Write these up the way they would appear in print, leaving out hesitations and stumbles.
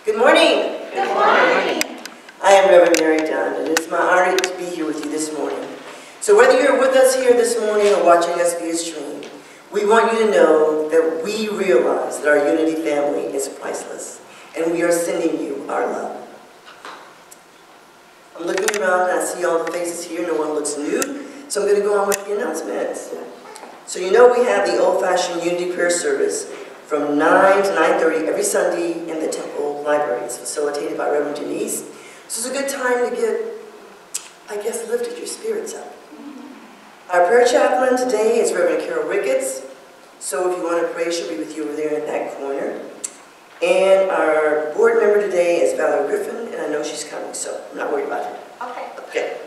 Good morning. Good morning. I am Reverend and it is my honor to be here with you this morning. So whether you're with us here this morning or watching us via stream, we want you to know that we realize that our Unity family is priceless, and we are sending you our love. I'm looking around and I see all the faces here. No one looks new, so I'm going to go on with the announcements. So you know we have the old-fashioned Unity prayer service from 9 to 9:30 every Sunday in the Temple Library. It's facilitated by Reverend Denise. So it's a good time to get, I guess, lifted your spirits up. Our prayer chaplain today is Reverend Carol Ricketts. So if you want to pray, she'll be with you over there in that corner. And our board member today is Valerie Griffin, and I know she's coming, so I'm not worried about her. Okay.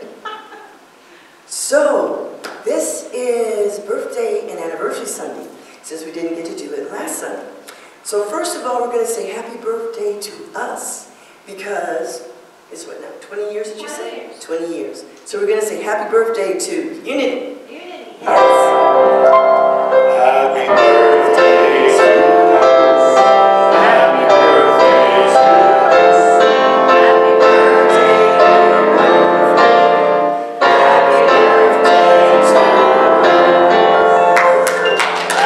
So, this is birthday and anniversary Sunday, since we didn't get to do it last Sunday. So first of all, we're going to say happy birthday to us, because it's what now, 20 years did you say? 20 years. So we're going to say happy birthday to Unity. Unity. Yes. Happy birthday to us. Happy birthday to us. Happy birthday. Happy birthday to us.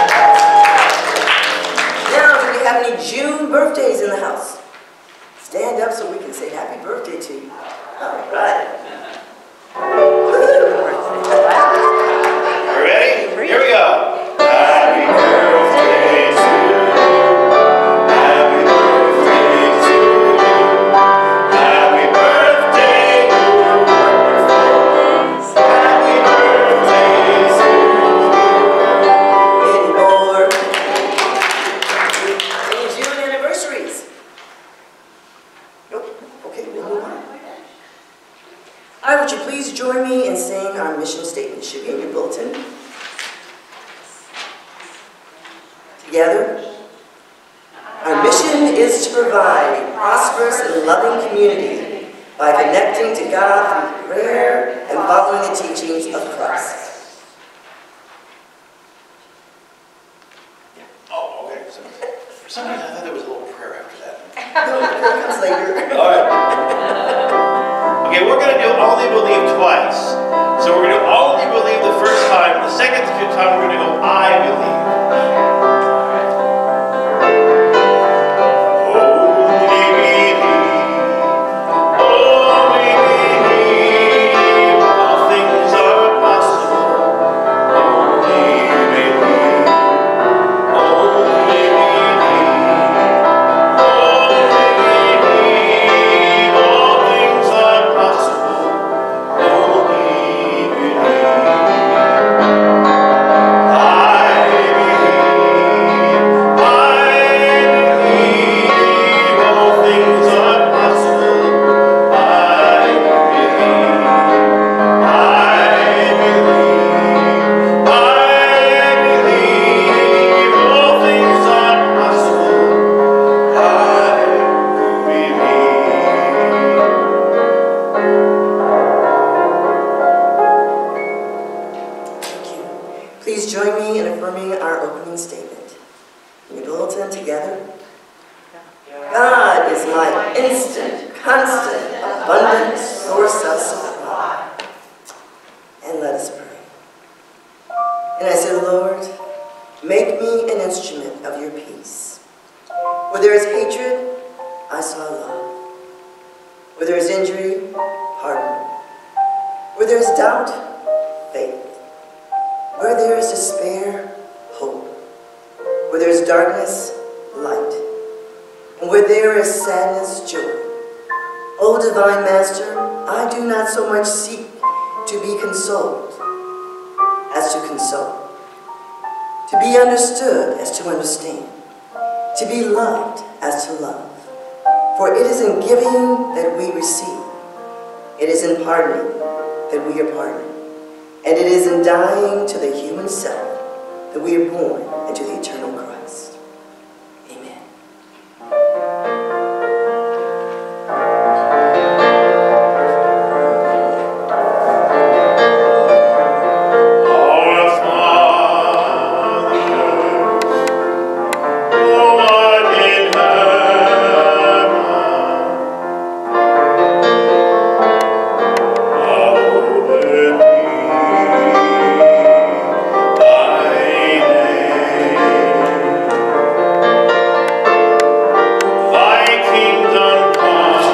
Now, do we have any June birthdays in the house? Stand up so we can say happy birthday to you. All right. Ready? Here we go. Happy birthday to you. Happy birthday to you. Happy birthday to you. Happy birthday to Any more? Any June anniversaries? Nope. Okay, we'll move on. All right, would you please join me in saying our mission statement? It should be in your bulletin. Together. Our mission is to provide a prosperous and loving community by connecting to God through prayer and following the teachings of Christ. Oh, okay. So, for some reason, I thought there was a little prayer after that. No, that comes later. All right. Okay, we're going to do only believe twice. So we're going to only believe the first time. The second time, we're going to go I believe. Only believe, all things are possible. Only believe, only believe, only believe. constant, abundant source of supply. And let us pray. And I said, Lord, make me an instrument of your peace. Where there is hatred, I saw love. Where there is injury, pardon. Where there is doubt, faith. Where there is despair, hope. Where there is darkness, light. And where there is sadness, joy. O Divine Master, I do not so much seek to be consoled as to console. To be understood as to understand. To be loved as to love. For it is in giving that we receive. It is in pardoning that we are pardoned. And it is in dying to the human self that we are born into the eternal Christ. Amen. Our Father, who art in heaven, hallowed be thy name. Thy kingdom come,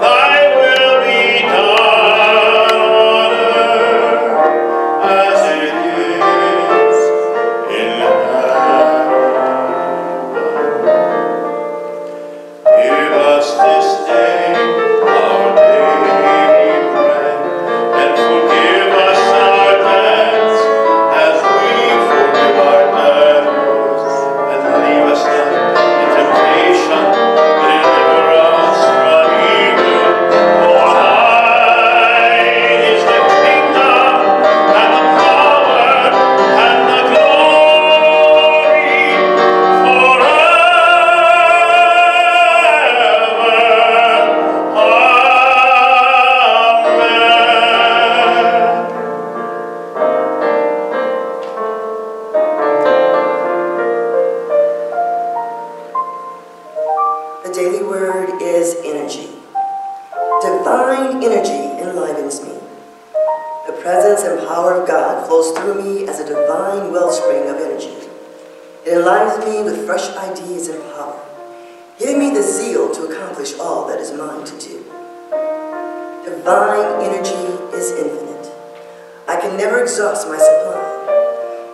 thy will be done on earth as it is in heaven. Give us this day our daily bread, and forgive us our debts as we forgive our debtors. And lead us not into temptation, but deliver us from evil. For thine is the kingdom, and the power, and the glory, forever. Amen. The daily word is energy. Divine energy enlivens me. The presence and power of God flows through me as a divine wellspring of energy. It enlivens me with fresh ideas and power, giving me the zeal to accomplish all that is mine to do. Divine energy is infinite. I can never exhaust my supply.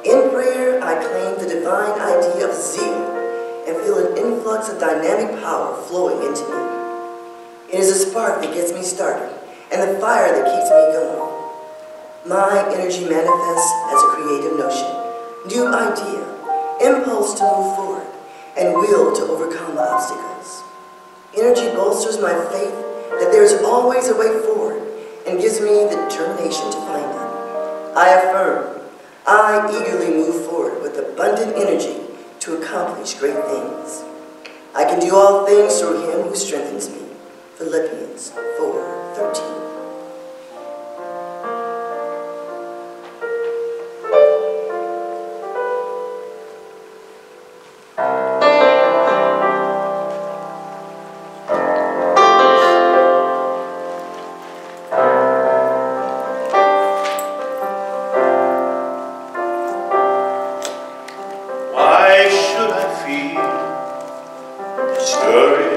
In prayer, I claim the divine idea of zeal and feel an influx of dynamic power flowing into me. It is a spark that gets me started and the fire that keeps me going. My energy manifests as a creative notion, new idea, impulse to move forward, and will to overcome obstacles. Energy bolsters my faith that there is always a way forward and gives me the determination to find it. I affirm, I eagerly move forward with abundant energy to accomplish great things. I can do all things through him who strengthens me. Philippians 4:13. Why should I feel discouraged?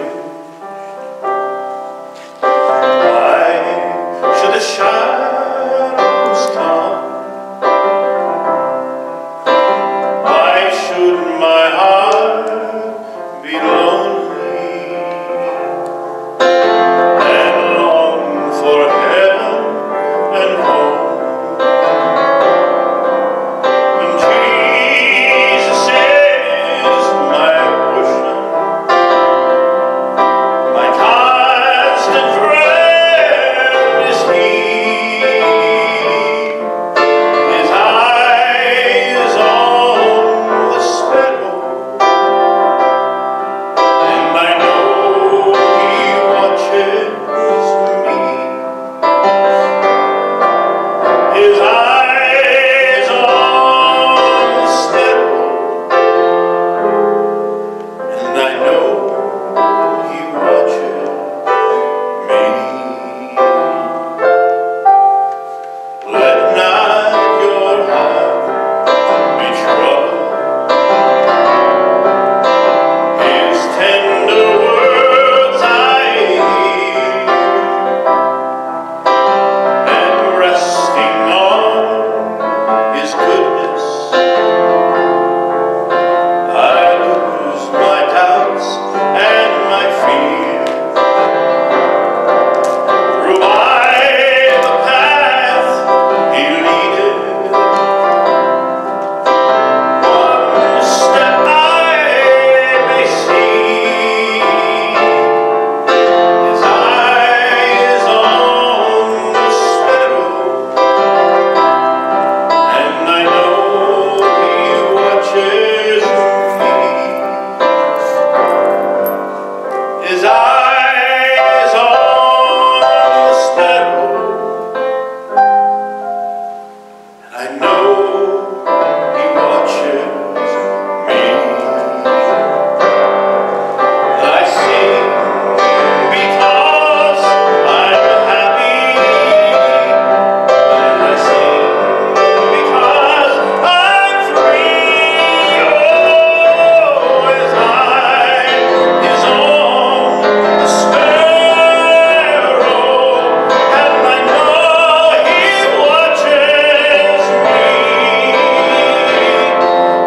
his eyes on the sparrow, and I know he watches me. I sing because I'm happy, and I sing because I'm free. Oh, his eye is on the sparrow, and I know he watches me,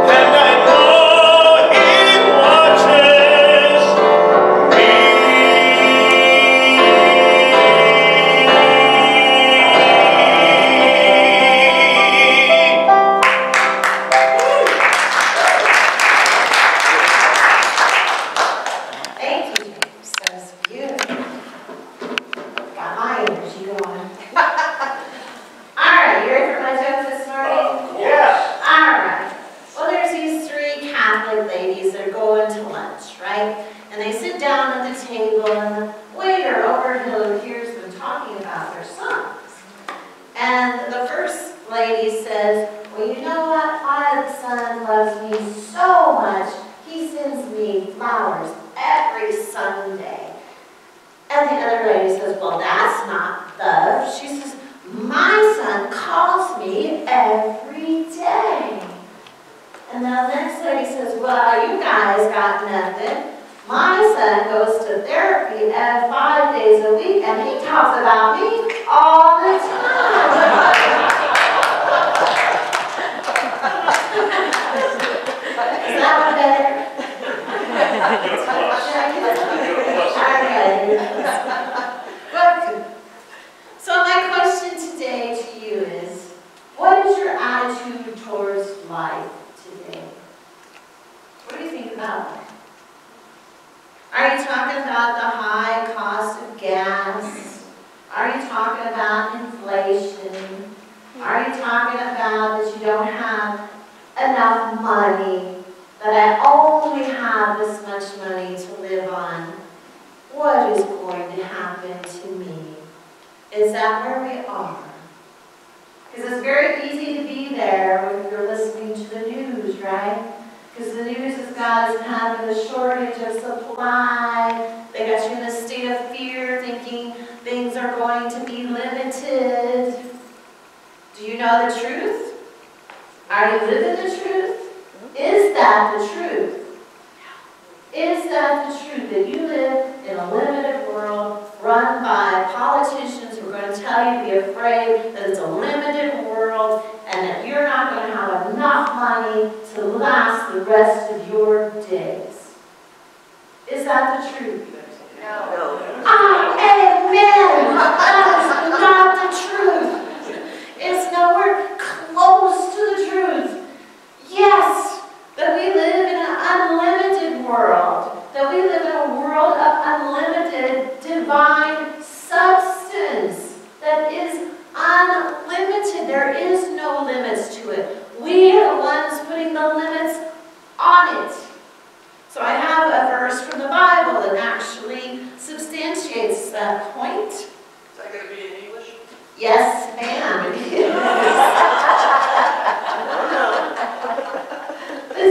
and I know he watches me. Thank you, James. That was beautiful. Got my energy going. All right, you ready for my joke this morning? Yeah. All right. Well, there's these three Catholic ladies that are going to lunch, right? And they sit down at the table, and the waiter overhears them talking about their sons. And the first lady says, well, you know what? My son loves me so much, he sends me flowers every Sunday. And the other lady says, well, that's not love. She says, my son calls me every day. And the next lady says, well, you guys got nothing. My son goes to therapy 5 days a week, and he talks about me all the time. Is that one better? Good. So my question today to you is, what is your attitude towards life today? What do you think about life? Are you talking about the high cost of gas? Are you talking about inflation? Are you talking about that you don't have enough money, that I only have this much money to live on? What is going to happen to me? Is that where we are? Because it's very easy to be there when you're listening to the news, right? Because the news has got us having a shortage of supply. They got you in a state of fear, thinking things are going to be limited. Do you know the truth? Are you living the truth? Is that the truth? Is that the truth, that you live in a limited world run by politicians who are going to tell you to be afraid that it's a limited world and that you're not going to have enough money to last the rest of your days? Is that the truth? No. Amen! That is not the truth. It's nowhere close to the truth. Yes, that we live in an unlimited world, that we live in a world of unlimited divine substance that is unlimited. There is no limits to it. We are the ones putting the limits on it. So I have a verse from the Bible that actually substantiates that point. Is that going to be in English? Yes, ma'am.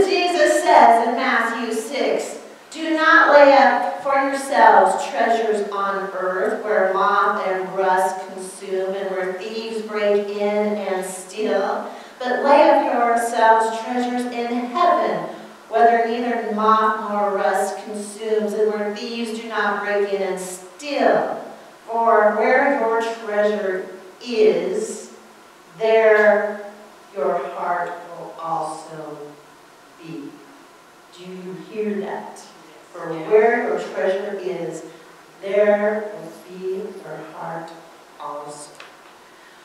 Jesus says in Matthew 6, do not lay up for yourselves treasures on earth where moth and rust consume and where thieves break in and steal, but lay up yourselves treasures in heaven, whether neither moth nor rust consumes and where thieves do not break in and steal. For where your treasure is, there your heart will also be. Do you hear that? For where your treasure is, there will be your heart also.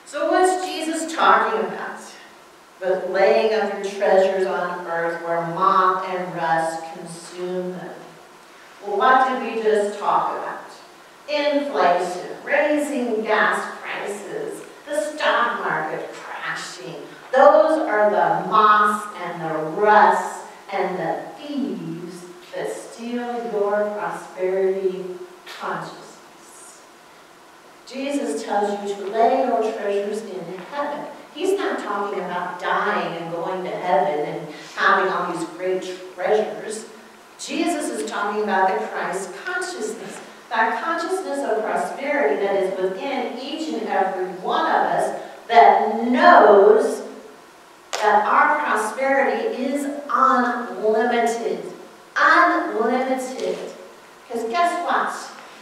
So what's Jesus talking about? But laying up your treasures on earth where moth and rust consume them. Well, what did we just talk about? Inflation, raising gas prices, the stock market crashing. Those are the moths and the rusts and the thieves that steal heal your prosperity consciousness. Jesus tells you to lay your treasures in heaven. He's not talking about dying and going to heaven and having all these great treasures. Jesus is talking about the Christ consciousness, that consciousness of prosperity that is within each and every one of us that knows that our prosperity is unlimited. Unlimited. Because guess what?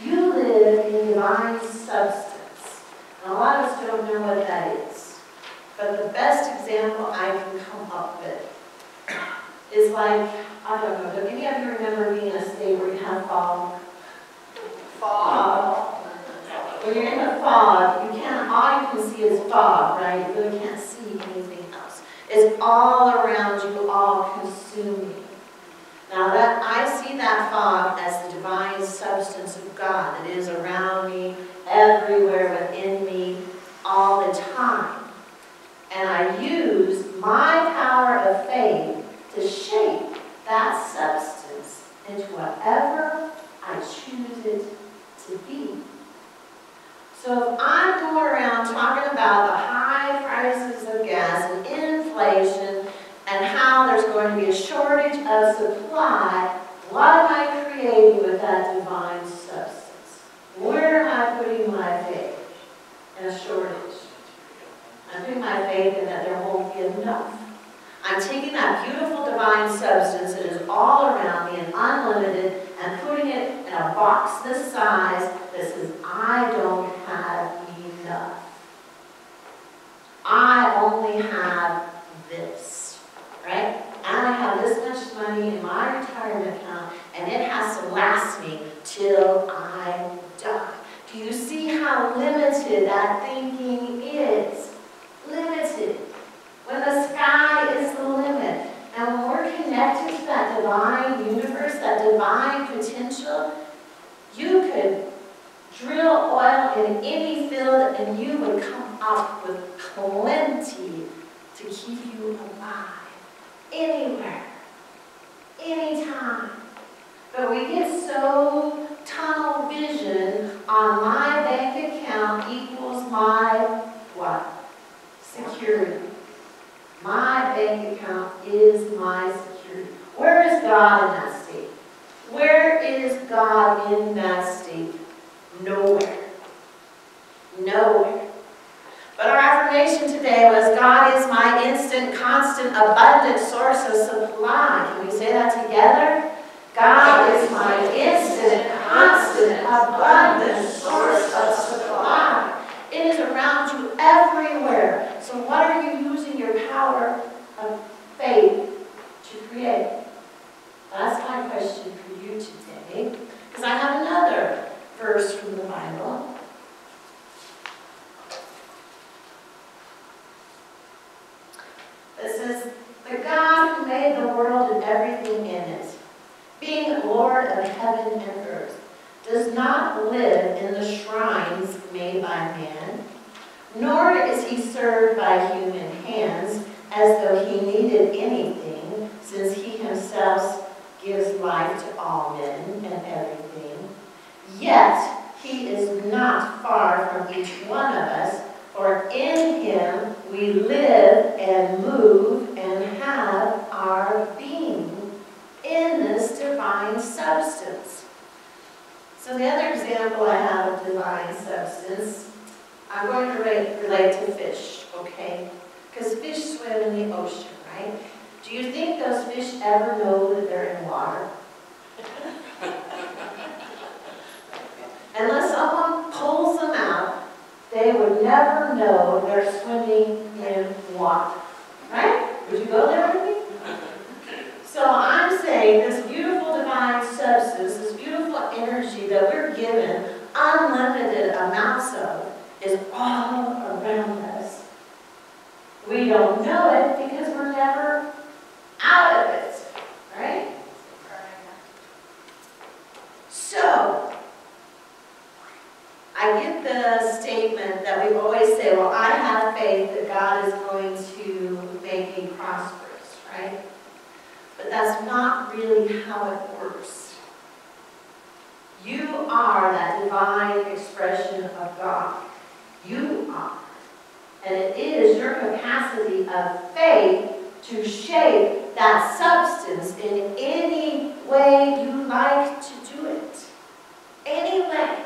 You live in divine substance. And a lot of us don't know what that is. But the best example I can come up with is like, I don't know, do any of you remember being in a state where you have fog? Fog. When you're in the fog, all you can see is fog, right? You really can't see anything else. It's all around you, all consuming. Now that I see that fog as the divine substance of God that is around me, everywhere within me, all the time. And I use my power of faith to shape that substance into whatever I choose it to be. So if I'm going around talking about the high prices of gas and inflation and how there's going to be a shortage of supply, what am I creating with that divine substance? Where am I putting my faith? In a shortage. I'm putting my faith in that there won't be enough. I'm taking that beautiful divine substance that is all around me and unlimited and putting it in a box this size that says, I don't have enough. I only have this, right? And I have this much money in my retirement account and it has to last me till I die. Do you see how limited that thinking is? Limited. When the sky is the limit. And when we're connected to that divine universe, that divine potential, you could drill oil in any field and you would come up with plenty to keep you alive. Anywhere. Anytime. But we get so tunnel vision on my bank account equals my what? Security. My bank account is my security. Where is God in that state? Where is God in that state? Nowhere. Nowhere. But our affirmation today was, God is my instant, constant, abundant source of supply. Can we say that together? God is my instant, constant, abundant source of supply. It is around you everywhere. So what are you using your power of faith to create? That's my question for you today. Because I have another verse from the Bible. It says, the God who made the world and everything in it, being Lord of heaven and earth, does not live in the shrines made by man, nor is he served by human hands as though he needed anything, since he himself gives life to all men and everything. Yet he is not far from each one of us, for in him we live and move and have our being in this divine substance. So the other example I have of divine substance, I'm going to relate to fish, okay? Because fish swim in the ocean, right? Do you think those fish ever know that they're in water? Unless someone pulls them out, they would never know they're swimming in water, right? Would you go there with me? So I'm saying this beautiful divine substance, this beautiful energy that we're given unlimited amounts of, is all around us. We don't know it because we're never out of it, right? So, I get the statement that we always say, well, I have faith that God is going to make me prosperous, right? But that's not really how it works. are that divine expression of God. You are. And it is your capacity of faith to shape that substance in any way you like to do it. Any way.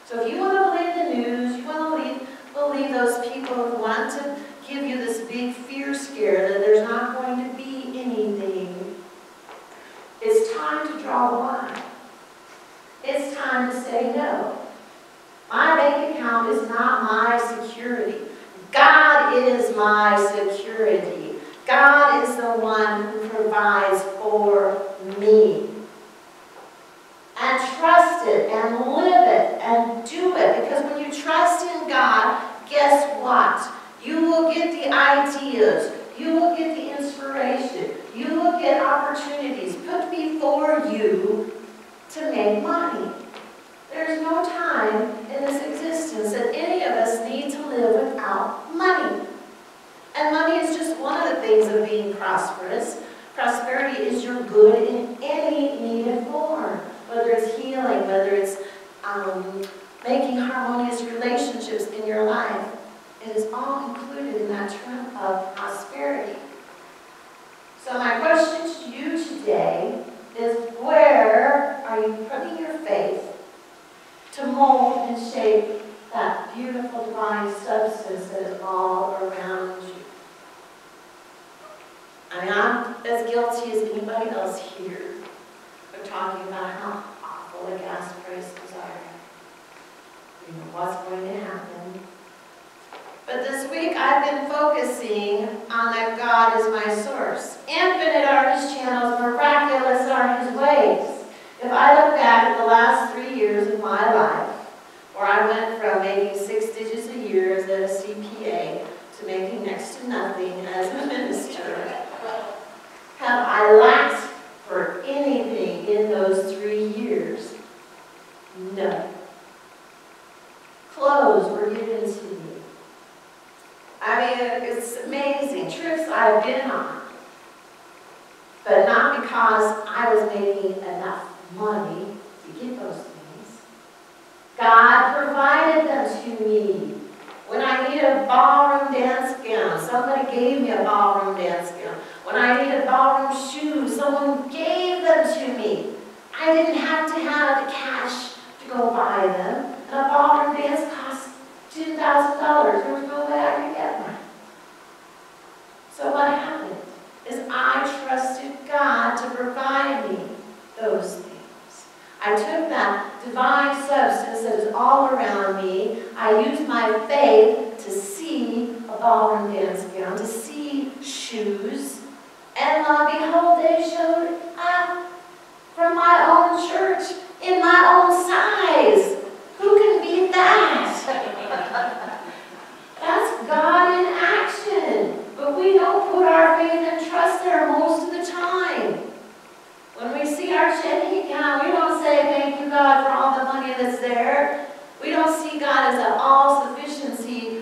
So if you want to believe the news, you want to believe those people who want to give you this big fear scare that there's not going to be anything, it's time to draw the line. It's time to say no. My bank account is not my security. God is my security. God is the one who provides for me. And trust it and live it and do it. Because when you trust in God, guess what? You will get the ideas. You will get the inspiration. You will get opportunities put before you to make money. There's no time in this existence that any of us need to live without money. And money is just one of the things of being prosperous. Prosperity is your good in any needed form. Whether it's healing, whether it's making harmonious relationships in your life. It is all included in that term of prosperity. So my question to you today is, where are you putting your faith to mold and shape that beautiful divine substance that is all around you? I mean, I'm as guilty as anybody else here of talking about how awful the gas prices are. You know, what's going to happen. But this week I've been focusing on that God is my source. Infinite are His channels, miraculous are His ways. If I look back at the last 3 years of my life, where I went from making 6 digits a year as a CPA to making next to nothing as a minister, have I lacked for anything in those 3 years? No. Clothes were given to me. I mean, it's amazing. Trips I've been on. But not because I was making enough money to get those things. God provided them to me. When I needed a ballroom dance gown, somebody gave me a ballroom dance gown. When I needed ballroom shoes, someone gave them to me. I didn't have to have the cash to go buy them. And a ballroom dance cost $2,000. There was no way I could get one. So what happened is I trusted God to provide me those things. I took that divine substance that is all around me. I used my faith to see a ballroom dance gown, to see shoes. And lo and behold, they showed up from my own church in my own size. Who can beat that? That's God in action. But we don't put our faith and trust there most of the time. When we see our checking account, we don't say, thank you, God, for all the money that's there. We don't see God as an all-sufficiency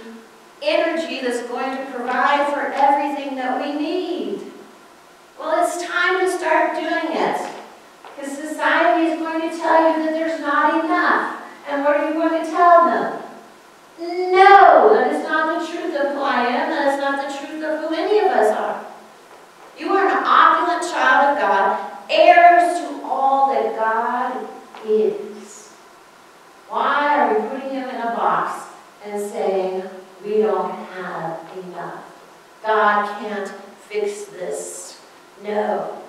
energy that's going to provide for everything that we need. Well, it's time to start doing it. Because society is going to tell you that there's not enough. And what are you going to tell them? No, that is not the truth of who I am. That is not the truth of who any of us are. You are an opulent child of God, heirs to all that God is. Why are we putting Him in a box and saying, we don't have enough? God can't fix this. No,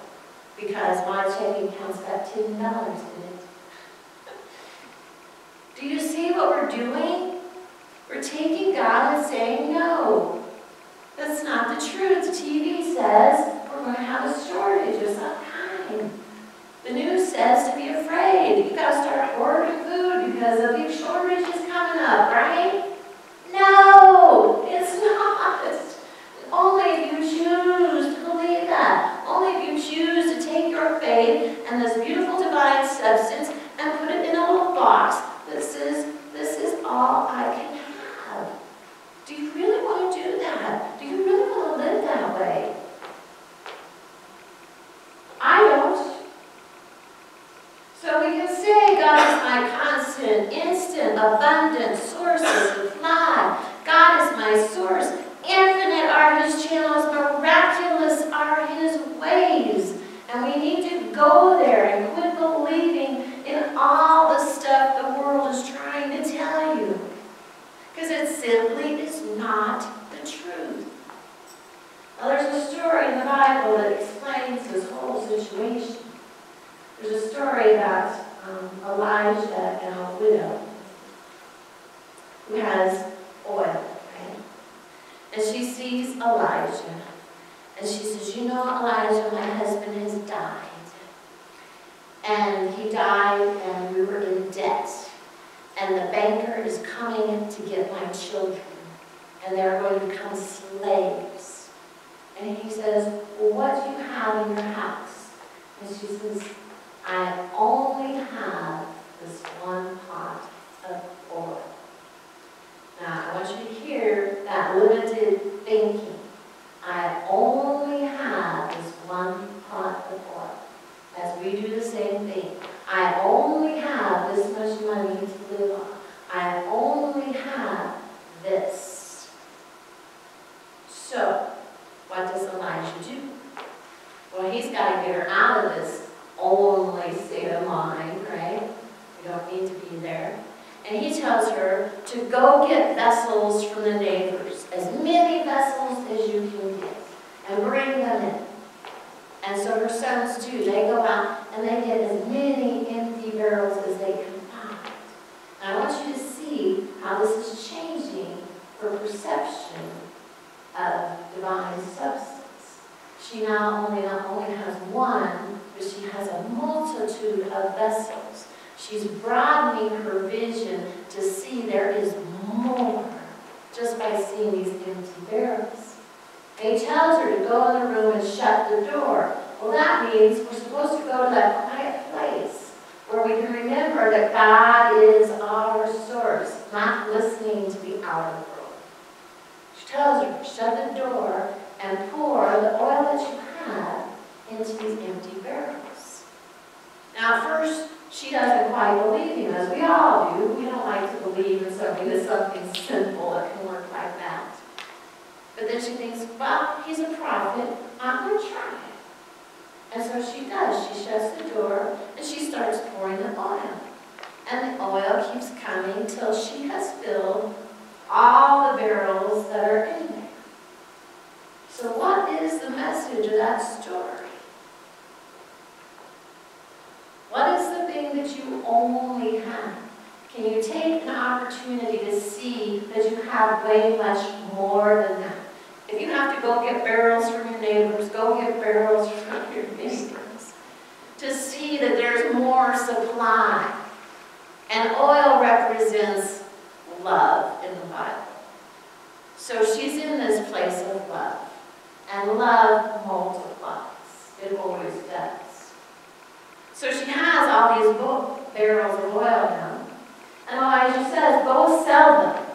because my checking account's got $10 in it. Do you see what we're doing? We're taking God and saying no. That's not the truth. The TV says we're going to have a shortage of some kind. The news says to be afraid. You've got to start ordering food because a big shortage is coming up, right? No, it's not. Only if you choose to believe that. Only if you choose to take your faith and this beautiful divine substance and put it in a little box. This is all I can have. Do you really want to do that? Do you really want to live that way? I don't. So we can say God is my abundant sources of flood. God is my source. Infinite are his channels. Miraculous are his ways. And we need to go there and quit believing in all the stuff the world is trying to tell you. Because it simply is not the truth. Now, there's a story in the Bible that explains this whole situation. There's a story about Elijah and a widow who has oil, right? And she sees Elijah. And she says, you know, Elijah, my husband has died. And he died and we were in debt. And the banker is coming to get my children. And they're going to become slaves. And he says, well, what do you have in your house? And she says, I only have this one pot of oil. Now, I want you to hear that limited thinking. I only have this one pot of oil. As we do the same thing. I only have this much money to live on. I only have this. So, what does Elijah do? Well, he's got to get her out of this only state of mind, right? We don't need to be there. And he tells her to go get vessels from the neighbors, as many vessels as you can get, and bring them in. And so her sons do. They go out and they get as many empty barrels as they can find. And I want you to see how this is changing her perception of divine substance. She not only has one, but she has a multitude of vessels. She's broadening her vision to see there is more just by seeing these empty barrels. And he tells her to go in the room and shut the door. Well, that means we're supposed to go to that quiet place where we can remember that God is our source, not listening to the outer world. She tells her, shut the door and pour the oil that you have into these empty barrels. Now, at first, she doesn't quite believe him, as we all do. We don't like to believe in something that's something simple that can work like that. But then she thinks, well, he's a prophet. I'm going to try it. And so she does. She shuts the door and she starts pouring the oil. And the oil keeps coming till she has filled all the barrels that are in there. So what is the message of that story? What is the thing that you only have? Can you take an opportunity to see that you have way much more than that? If you have to go get barrels from your neighbors, go get barrels from your neighbors. To see that there's more supply. And oil represents love in the Bible. So she's in this place of love. And love multiplies. It always does. So she has all these barrels of oil now. And Elijah says, go sell them.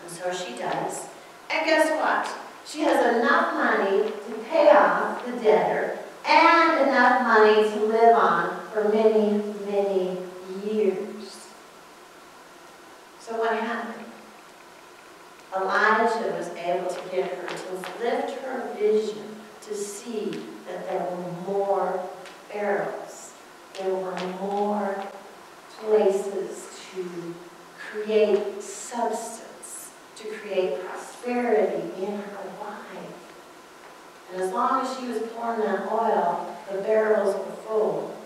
And so she does. And guess what? She has enough money to pay off the debtor and enough money to live on for many, many years. So what happened? Elijah was able to get her to lift her vision to see that there were more barrels. There were more places to create substance, to create prosperity in her life. And as long as she was pouring that oil, the barrels were full.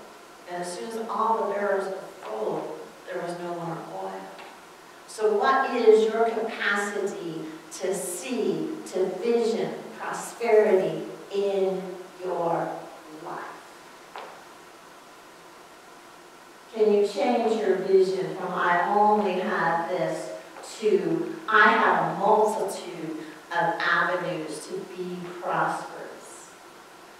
And as soon as all the barrels were full, there was no more oil. So what is your capacity to see, to vision prosperity in your life? Can you change your vision from I only have this to I have a multitude of avenues to be prosperous?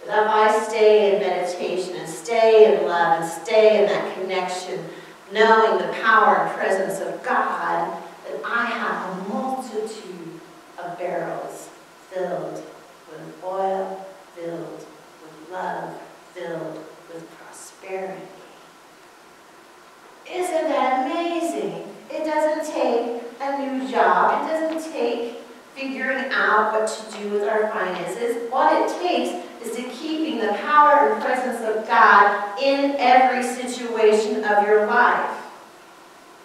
That if I stay in meditation and stay in love and stay in that connection, knowing the power and presence of God, that I have a multitude of barrels filled with oil, filled with love, filled with prosperity. Isn't that amazing? job. It doesn't take figuring out what to do with our finances. What it takes is to keeping the power and presence of God in every situation of your life.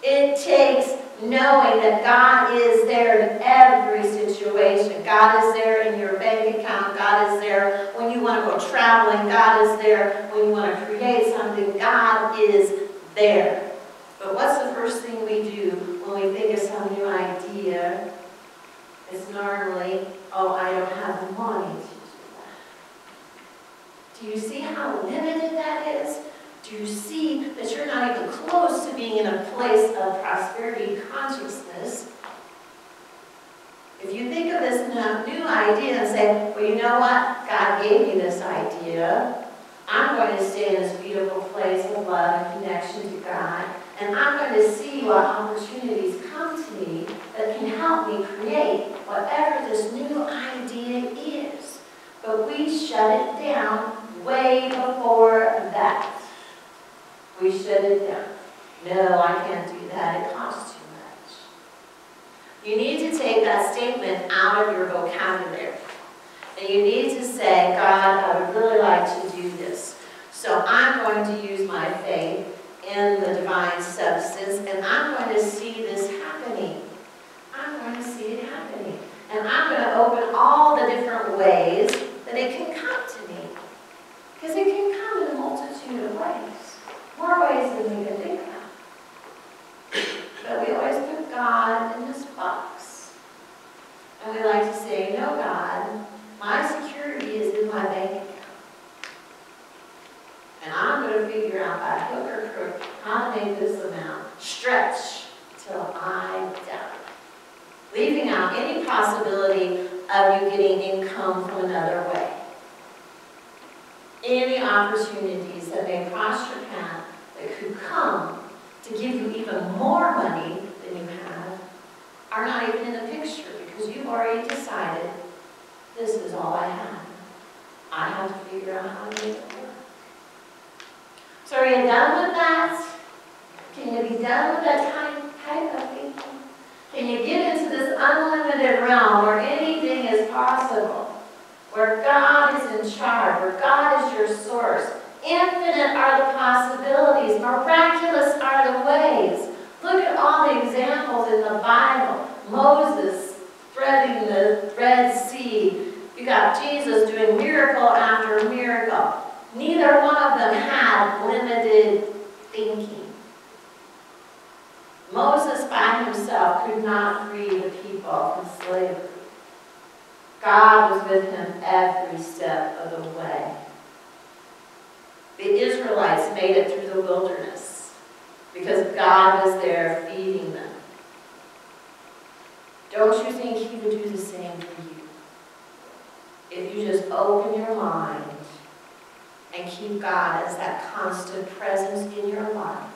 It takes knowing that God is there in every situation. God is there in your bank account. God is there when you want to go traveling. God is there when you want to create something. God is there. But what's the first thing we do when we think of some new idea? It's normally, oh, I don't have the money to do that. Do you see how limited that is? Do you see that you're not even close to being in a place of prosperity consciousness? If you think of this new idea and say, well, you know what? God gave me this idea. I'm going to stay in this beautiful place of love and connection to God. And I'm going to see what opportunities come to me that can help me create whatever this new idea is. But we shut it down way before that. We shut it down. No, I can't do that. It costs too much. You need to take that statement out of your vocabulary. And you need to say, God, I would really like to do this. So I'm going to use my faith in the divine substance, and I'm going to see this happening. I'm going to see it happening. And I'm going to open all the different ways that it can come to me. Because it can come in a multitude of ways. More ways than we can think of. But we always put God in this box. And we like to say, no, God, my security is in my bank account. And I'm going to figure out by hook or crook how to make this amount stretch till I die. Leaving out any possibility of you getting income from another way. Any opportunities that may cross your path that could come to give you even more money than you have are not even in the picture because you've already decided this is all I have. I have to figure out how to make it work. So are you done with that? Can you be done with that type of thinking? Can you get into this unlimited realm where anything is possible? Where God is in charge, where God is your source. Infinite are the possibilities, miraculous are the ways. Look at all the examples in the Bible. Moses threading the Red Sea. You got Jesus doing miracle after miracle. Neither one of them had limited thinking. Moses by himself could not free the people from slavery. God was with him every step of the way. The Israelites made it through the wilderness because God was there feeding them. Don't you think he would do the same for you? If you just open your mind and keep God as that constant presence in your life,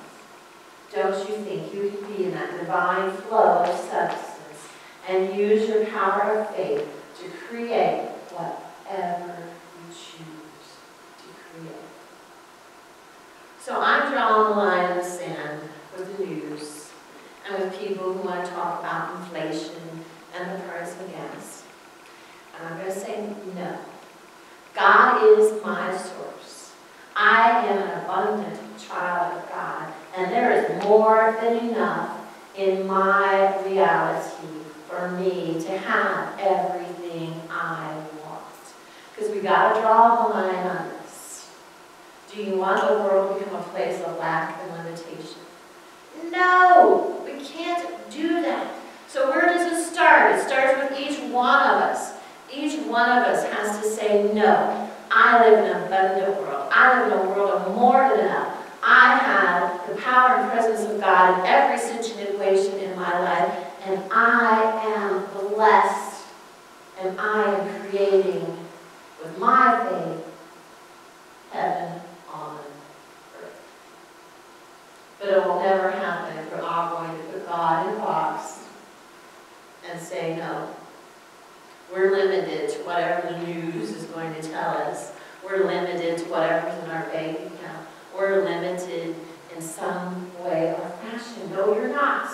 don't you think you could be in that divine flow of substance and use your power of faith to create whatever you choose to create? So I'm drawing the line in the sand with the news and with people who want to talk about inflation and the price of gas. And I'm going to say no. God is my source. I am an abundant child of God, and there is more than enough in my reality for me to have everything I want. Because we got to draw the line on this. Do you want the world to become a place of lack and limitation? No, we can't do that. So where does it start? It starts with each one of us. Each one of us has to say, no, I live in an abundant world. I live in a world of more than enough. I have the power and presence of God in every situation in my life, and I am blessed, and I am creating with my faith heaven on earth. But it will never happen if we're all going to put God in a box and say no. We're limited to whatever the news is going to tell us. We're limited to whatever's in our bank account. We're limited in some way or fashion. No, you're not.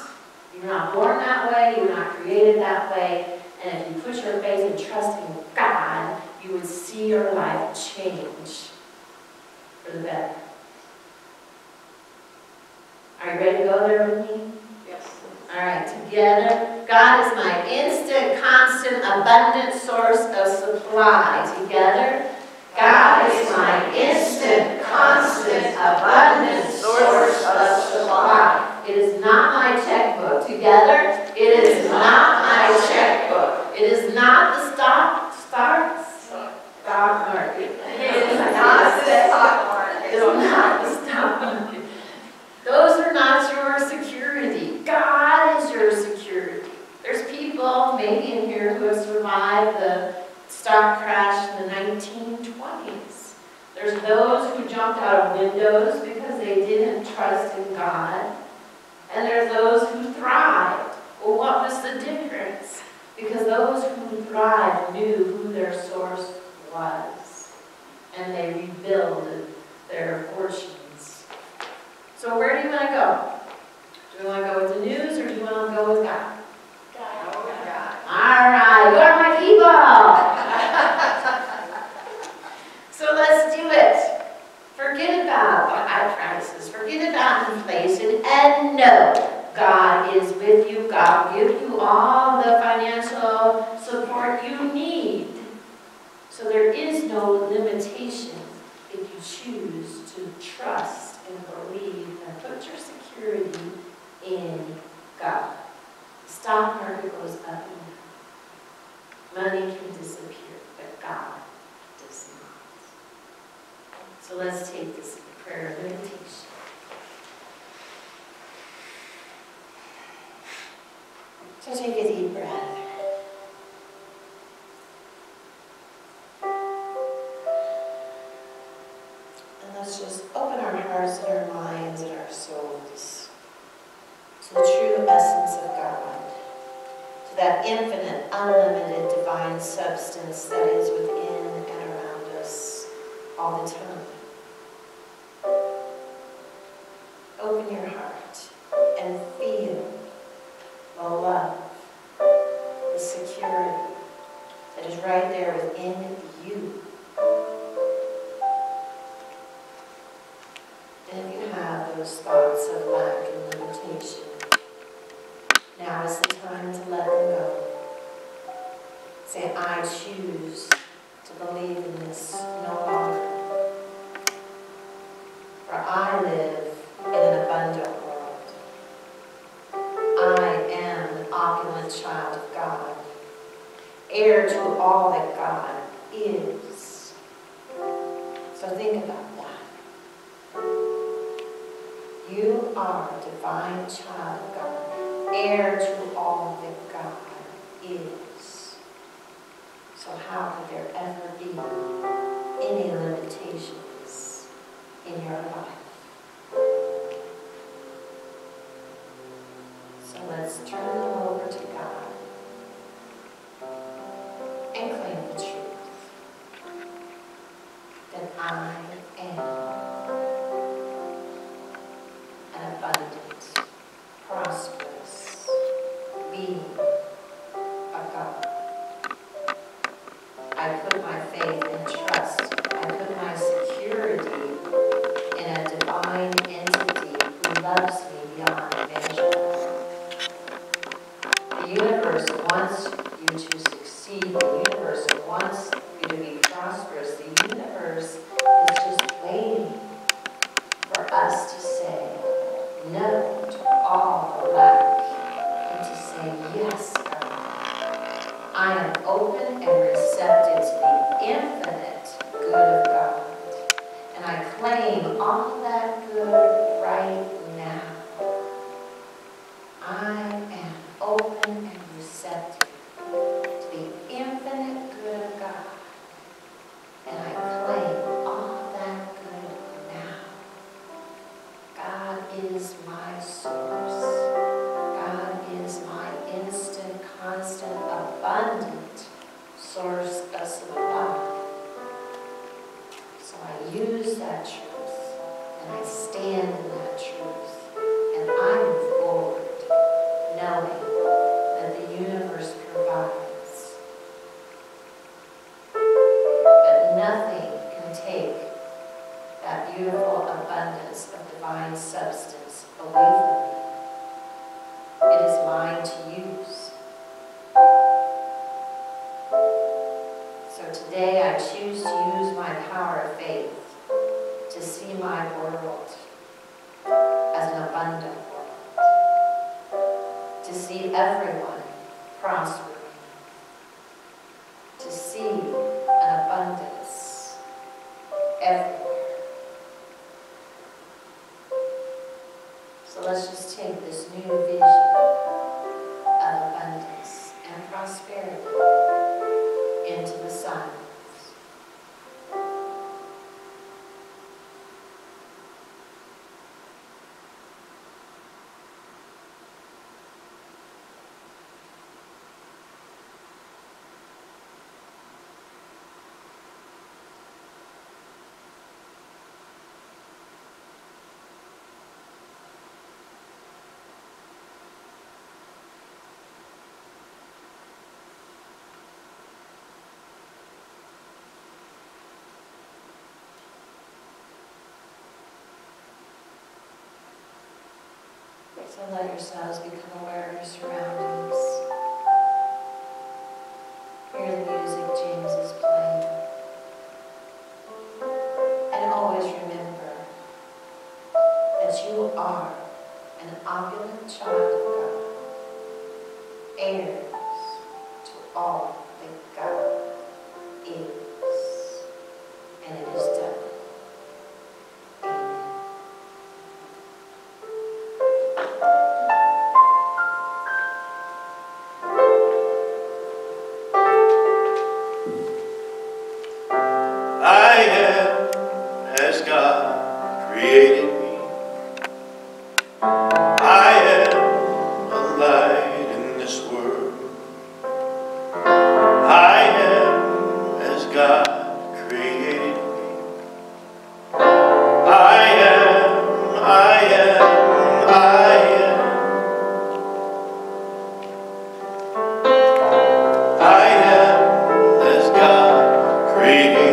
You're not born that way, you're not created that way, and if you put your faith and trust in God, you would see your life change for the better. Are you ready to go there with me? Yes. All right, together. God is my instant, constant, abundant source of supply. Together. God is my instant, constant, abundant source of supply. It is not my checkbook. Together. It is not my checkbook. It is not the stock market. It is not the stock market. It is not the stock market. Those are not your security. God is your security. There's people, maybe in here, who have survived the stock crash in the 1920s. There's those who jumped out of windows because they didn't trust in God. And there's those who thrived. Well, what was the difference? Because those who thrived knew who their source was. And they rebuilt their fortunes. So where do you want to go? Do you want to go with the news or do you want to go with God? All right, you are my people. So let's do it. Forget about eye prices. Forget about inflation and know God is with you. God will give you all the financial support you need. So there is no limitation if you choose to trust and believe and put your security in God. The stock market goes up and down. Money can disappear, but God does not. So let's take this prayer of meditation. So take a deep breath. And let's just open our hearts and our minds and our souls to the true essence of God. That infinite, unlimited, divine substance that is within and around us all the time. Open your heart and feel the love, the security that is right there within you. And if you have those thoughts of lack and limitation, now is the time to let them go. Say, I choose to believe in this no longer. For I live in an abundant world. I am an opulent child of God, heir to all that God is. So think about that. You are a divine child of God, heir to all that God is. So how could there ever be any limitations in your life? So let's turn them over to God and claim the truth that I am an abundant, prosperous being of God. I put my faith and trust, I put my security in a divine entity who loves me beyond measure. The universe wants you to succeed. The universe wants you to be prosperous. The universe is just waiting for us to say no to all the lack and to say, yes, God. I am open and receptive to the infinite good of God. And I claim all that good right now. I am open and receptive to the infinite good of God. And I claim all that good now. God is my source. God is my instant, constant, abundant source of supply. So I use that truth, and I stand in that truth, and I move forward, knowing see everyone prospering, to see an abundance everywhere. So let's just take this new vision of abundance and prosperity into the silence. So let yourselves become aware of your surroundings. Hear the music James is playing. And always remember that you are an opulent child of God, heirs to all that God is. And it is done. I am as God created me. I am a light in this world. I am as God created me. I am, I am, I am. I am as God created me.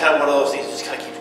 Kind of one of those things, just kind of keep